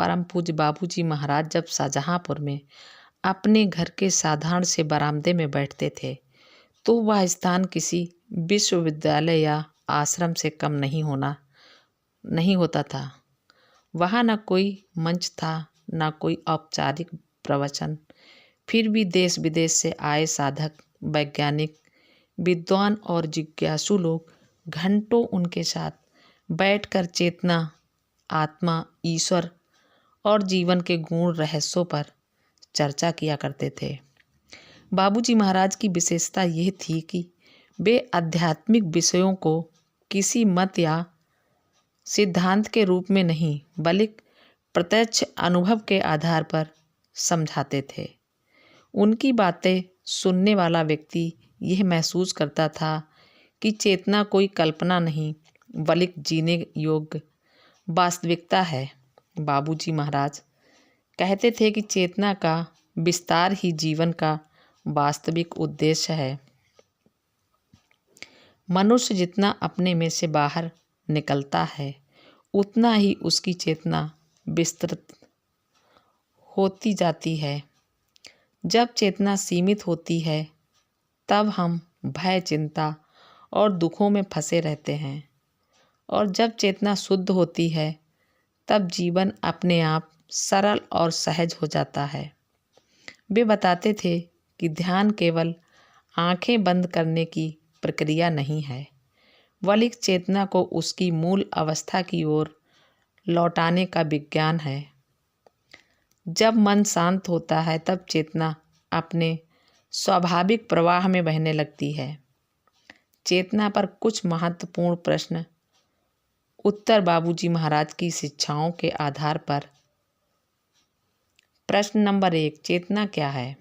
परम पूज्य बाबूजी महाराज जब शाहजहाँपुर में अपने घर के साधारण से बरामदे में बैठते थे तो वह स्थान किसी विश्वविद्यालय या आश्रम से कम नहीं होता था। वहाँ न कोई मंच था, न कोई औपचारिक प्रवचन। फिर भी देश विदेश से आए साधक, वैज्ञानिक, विद्वान और जिज्ञासु लोग घंटों उनके साथ बैठकर चेतना, आत्मा, ईश्वर और जीवन के गूढ़ रहस्यों पर चर्चा किया करते थे। बाबूजी महाराज की विशेषता यह थी कि वे आध्यात्मिक विषयों को किसी मत या सिद्धांत के रूप में नहीं बल्कि प्रत्यक्ष अनुभव के आधार पर समझाते थे। उनकी बातें सुनने वाला व्यक्ति यह महसूस करता था कि चेतना कोई कल्पना नहीं बल्कि जीने योग्य वास्तविकता है। बाबूजी महाराज कहते थे कि चेतना का विस्तार ही जीवन का वास्तविक उद्देश्य है। मनुष्य जितना अपने में से बाहर निकलता है उतना ही उसकी चेतना विस्तृत होती जाती है। जब चेतना सीमित होती है तब हम भय, चिंता और दुखों में फंसे रहते हैं, और जब चेतना शुद्ध होती है तब जीवन अपने आप सरल और सहज हो जाता है। वे बताते थे कि ध्यान केवल आंखें बंद करने की प्रक्रिया नहीं है, बल्कि चेतना को उसकी मूल अवस्था की ओर लौटाने का विज्ञान है। जब मन शांत होता है तब चेतना अपने स्वाभाविक प्रवाह में बहने लगती है। चेतना पर कुछ महत्वपूर्ण प्रश्न उत्तर बाबूजी महाराज की शिक्षाओं के आधार पर। प्रश्न नंबर 1, चेतना क्या है?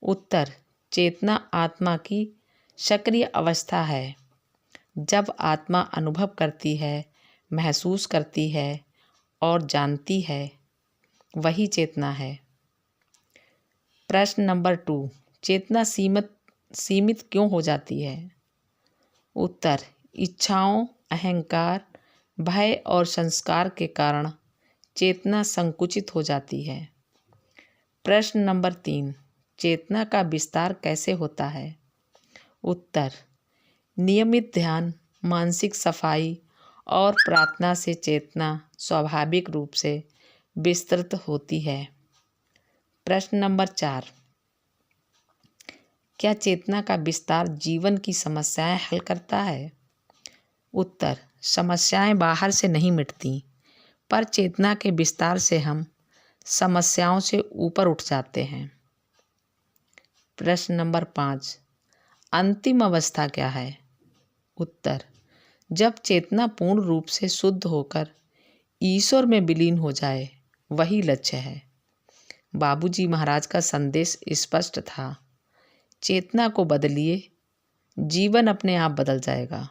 उत्तर, चेतना आत्मा की सक्रिय अवस्था है। जब आत्मा अनुभव करती है, महसूस करती है और जानती है, वही चेतना है। प्रश्न नंबर 2, चेतना सीमित क्यों हो जाती है? उत्तर, इच्छाओं, अहंकार, भय और संस्कार के कारण चेतना संकुचित हो जाती है। प्रश्न नंबर 3, चेतना का विस्तार कैसे होता है? उत्तर, नियमित ध्यान, मानसिक सफाई और प्रार्थना से चेतना स्वाभाविक रूप से विस्तृत होती है। प्रश्न नंबर 4, क्या चेतना का विस्तार जीवन की समस्याएं हल करता है? उत्तर, समस्याएं बाहर से नहीं मिटती, पर चेतना के विस्तार से हम समस्याओं से ऊपर उठ जाते हैं। प्रश्न नंबर 5, अंतिम अवस्था क्या है? उत्तर, जब चेतना पूर्ण रूप से शुद्ध होकर ईश्वर में विलीन हो जाए, वही लक्ष्य है। बाबूजी महाराज का संदेश स्पष्ट था, चेतना को बदलिए, जीवन अपने आप बदल जाएगा।